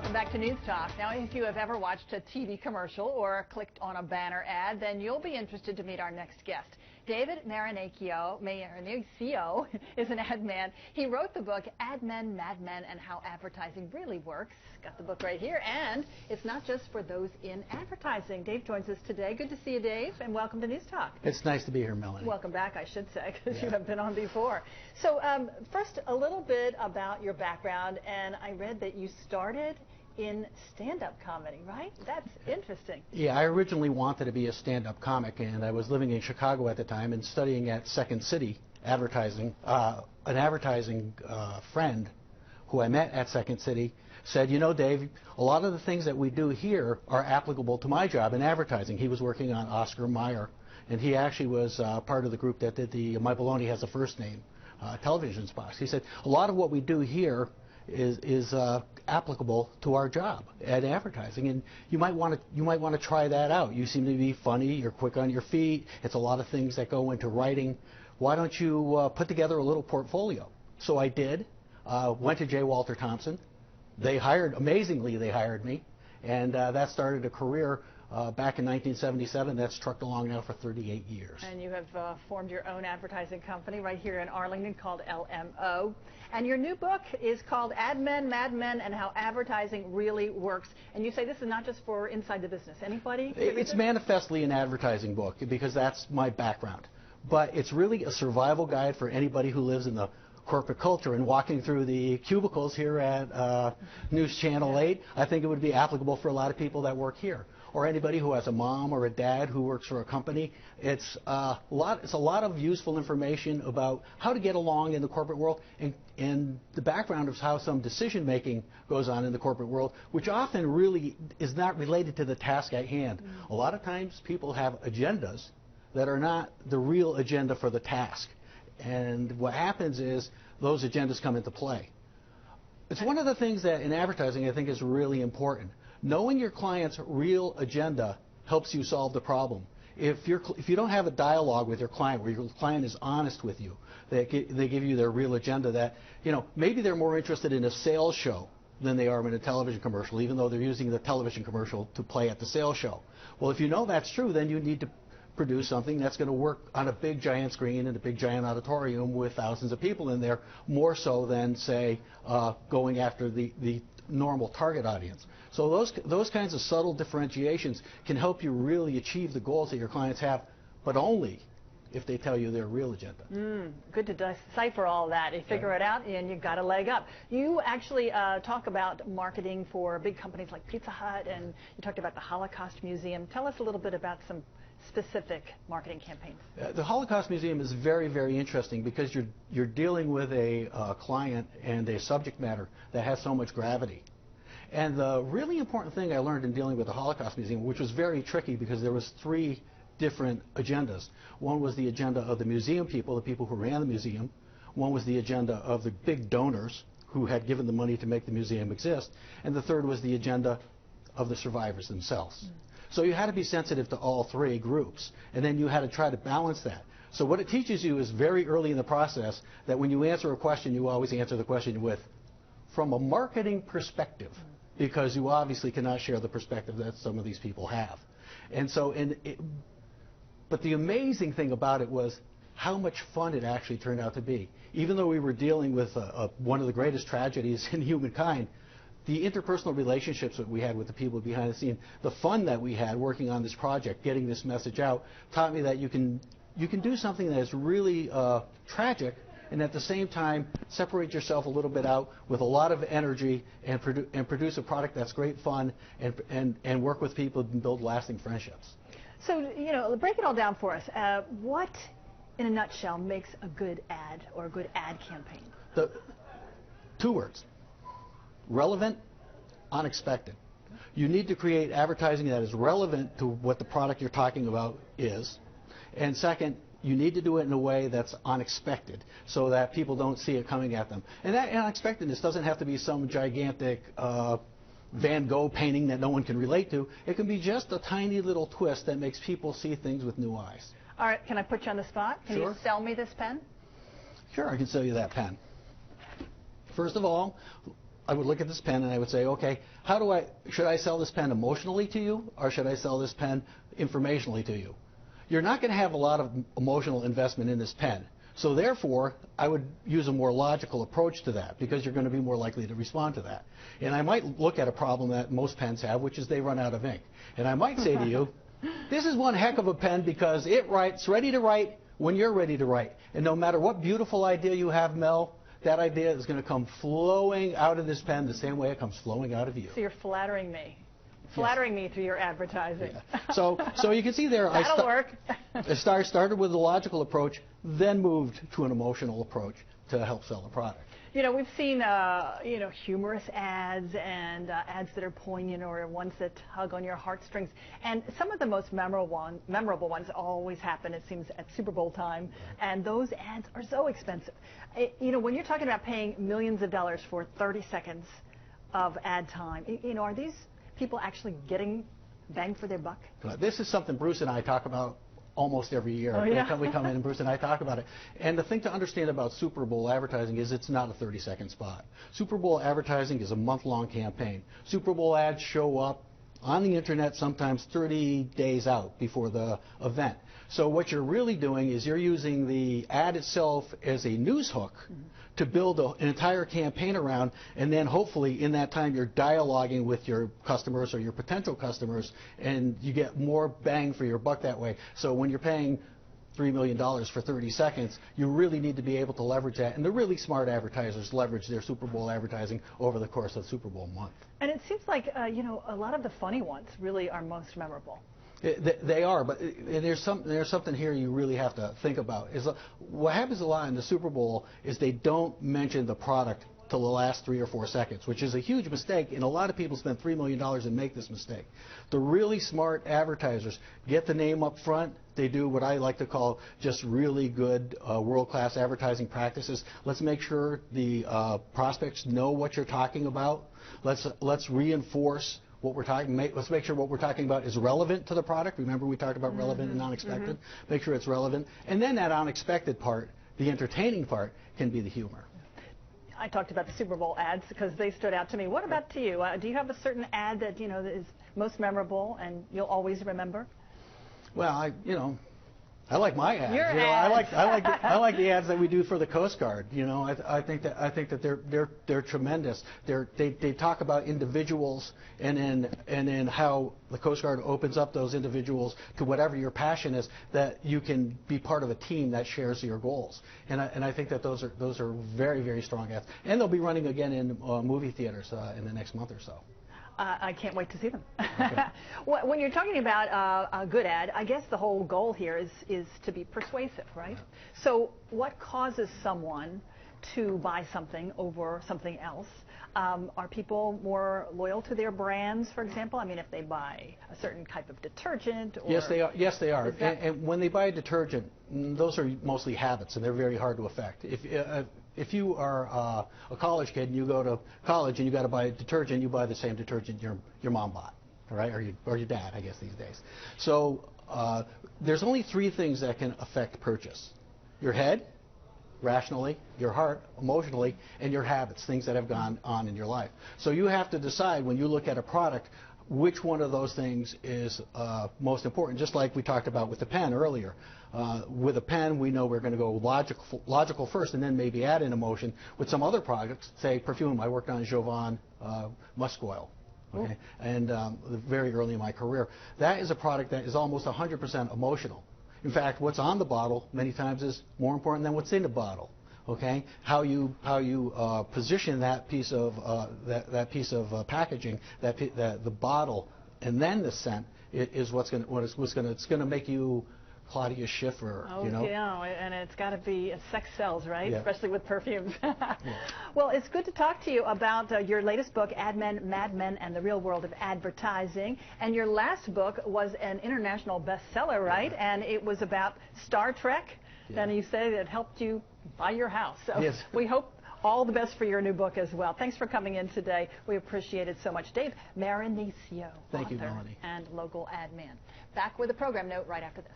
Welcome back to News Talk. Now, if you have ever watched a TV commercial or clicked on a banner ad, then you'll be interested to meet our next guest. David Marinaccio is an ad man. He wrote the book Ad Men, Mad Men, and How Advertising Really Works. Got the book right here, and it's not just for those in advertising. Dave joins us today. Good to see you, Dave, and welcome to News Talk. It's nice to be here, Melanie. Welcome back, I should say, because you have been on before. So first, a little bit about your background, and I read that you started in stand-up comedy, right? That's interesting. Yeah, I originally wanted to be a stand-up comic, and I was living in Chicago at the time and studying at Second City advertising. An advertising friend who I met at Second City said, you know, Dave, a lot of the things that we do here are applicable to my job in advertising. He was working on Oscar Mayer, and he actually was part of the group that did the My Baloney Has a First Name television spots. He said, a lot of what we do here is applicable to our job at advertising, and you might want to try that out. You seem to be funny, you're quick on your feet, it's a lot of things that go into writing. Why don't you put together a little portfolio? So I did. Went to J. Walter Thompson. Amazingly they hired me, and that started a career back in 1977 that's trucked along now for 38 years. And you have formed your own advertising company right here in Arlington called LMO. And your new book is called Ad Men, Mad Men, and How Advertising Really Works. And you say this is not just for inside the business. Anybody? It's manifestly an advertising book because that's my background. But it's really a survival guide for anybody who lives in the corporate culture, and walking through the cubicles here at News Channel 8, I think it would be applicable for a lot of people that work here, or anybody who has a mom or a dad who works for a company. It's a lot of useful information about how to get along in the corporate world, and the background of how some decision making goes on in the corporate world, which often really is not related to the task at hand. A lot of times people have agendas that are not the real agenda for the task. And what happens is those agendas come into play. It's one of the things that in advertising I think is really important. Knowing your client's real agenda helps you solve the problem. If you don't have a dialogue with your client where your client is honest with you, they give you their real agenda, that, you know, maybe they're more interested in a sales show than they are in a television commercial, even though they're using the television commercial to play at the sales show. Well, if you know that's true, then you need to produce something that's going to work on a big giant screen in a big giant auditorium with thousands of people in there, more so than, say, going after the normal target audience. So those kinds of subtle differentiations can help you really achieve the goals that your clients have, but only if they tell you their real agenda. Good to decipher all that. You figure it out, and you've got a leg up. You actually talk about marketing for big companies like Pizza Hut, and you talked about the Holocaust Museum. Tell us a little bit about some specific marketing campaigns. The Holocaust Museum is very, very interesting because you're dealing with a client and a subject matter that has so much gravity. And the really important thing I learned in dealing with the Holocaust Museum, which was very tricky because there was three different agendas. One was the agenda of the museum people, the people who ran the museum. One was the agenda of the big donors who had given the money to make the museum exist. And the third was the agenda of the survivors themselves. So you had to be sensitive to all three groups, and then you had to try to balance that. So what it teaches you is very early in the process that when you answer a question, you always answer the question with, from a marketing perspective, because you obviously cannot share the perspective that some of these people have. And so, but the amazing thing about it was how much fun it actually turned out to be. Even though we were dealing with one of the greatest tragedies in humankind, the interpersonal relationships that we had with the people behind the scene, the fun that we had working on this project, getting this message out, taught me that you can do something that is really tragic, and at the same time separate yourself a little bit out with a lot of energy and produce a product that's great fun and work with people and build lasting friendships. So, you know, break it all down for us. What, in a nutshell, makes a good ad or a good ad campaign? Two words. Relevant, unexpected. You need to create advertising that is relevant to what the product you're talking about is. And second, you need to do it in a way that's unexpected so that people don't see it coming at them. And that unexpectedness doesn't have to be some gigantic Van Gogh painting that no one can relate to. It can be just a tiny little twist that makes people see things with new eyes. All right, can I put you on the spot? Can you sell me this pen? Sure, I can sell you that pen. First of all, I would look at this pen and I would say, okay, should I sell this pen emotionally to you, or should I sell this pen informationally to you? You're not going to have a lot of emotional investment in this pen. So therefore, I would use a more logical approach to that, because you're going to be more likely to respond to that. And I might look at a problem that most pens have, which is they run out of ink. And I might say to you, this is one heck of a pen because it writes ready to write when you're ready to write. And no matter what beautiful idea you have, Mel, that idea is going to come flowing out of this pen the same way it comes flowing out of you. So you're flattering me. Flattering me through your advertising. Yeah. So you can see there, That'll work. I started with a logical approach, then moved to an emotional approach to help sell the product. You know, we've seen, humorous ads and ads that are poignant, or ones that tug on your heartstrings. And some of the most memorable ones always happen, it seems, at Super Bowl time. And those ads are so expensive. When you're talking about paying millions of dollars for 30 seconds of ad time, are these people actually getting bang for their buck? This is something Bruce and I talk about almost every year. Oh, yeah? We come in and Bruce and I talk about it. And the thing to understand about Super Bowl advertising is it's not a 30-second spot. Super Bowl advertising is a month-long campaign. Super Bowl ads show up on the internet sometimes 30 days out before the event. So what you're really doing is you're using the ad itself as a news hook to build an entire campaign around, and then hopefully in that time you're dialoguing with your customers or your potential customers, and you get more bang for your buck that way. So when you're paying $3 million for 30 seconds, you really need to be able to leverage that. And the really smart advertisers leverage their Super Bowl advertising over the course of Super Bowl month. And it seems like, a lot of the funny ones really are most memorable. They are, but there's something here you really have to think about. What happens a lot in the Super Bowl is they don't mention the product till the last 3 or 4 seconds, which is a huge mistake, and a lot of people spend $3 million and make this mistake. The really smart advertisers get the name up front. They do what I like to call just really good world-class advertising practices. Let's make sure the prospects know what you're talking about. Let's reinforce what we're talking. Let's make sure what we're talking about is relevant to the product. Remember, we talked about relevant and unexpected. Make sure it's relevant, and then that unexpected part, the entertaining part, can be the humor. I talked about the Super Bowl ads because they stood out to me. What about to you? Do you have a certain ad that that is most memorable and you'll always remember? Well, I like my ads. Your ads. I like the ads that we do for the Coast Guard. I think that they're tremendous. They talk about individuals and in how the Coast Guard opens up those individuals to whatever your passion is, that you can be part of a team that shares your goals. And I think that those are very, very strong ads. And they'll be running again in movie theaters in the next month or so. I can't wait to see them. Okay. When you're talking about a good ad, I guess the whole goal here is to be persuasive, right? Yeah. So what causes someone to buy something over something else? Are people more loyal to their brands, for example? I mean, if they buy a certain type of detergent? Or yes, they are. Yes, they are. And when they buy a detergent, those are mostly habits, and they're very hard to affect. If you are a college kid and you go to college and you got to buy a detergent, you buy the same detergent your mom bought, all right, or your dad, I guess these days. So there's only 3 things that can affect purchase: your head, rationally, your heart, emotionally, and your habits, things that have gone on in your life. So you have to decide when you look at a product which one of those things is most important, just like we talked about with the pen earlier. With a pen, we know we're going to go logical first and then maybe add in emotion. With some other products, say perfume, I worked on Jovan musk oil. Okay? And very early in my career. That is a product that is almost 100% emotional. In fact, what's on the bottle many times is more important than what's in the bottle. Okay, how you position that piece of packaging, the bottle, and then the scent is what's going to make you Claudia Schiffer. Oh, yeah, and it's got to be sex sells, right? Yeah. Especially with perfumes. Yeah. Well, it's good to talk to you about your latest book, Ad Men, Mad Men, and the Real World of Advertising. And your last book was an international bestseller, right? And it was about Star Trek. Yeah. And you say it helped you buy your house. So yes. We hope all the best for your new book as well. Thanks for coming in today. We appreciate it so much. Dave Marinicio, Thank you, author Melanie. and local ad man. Back with a program note right after this.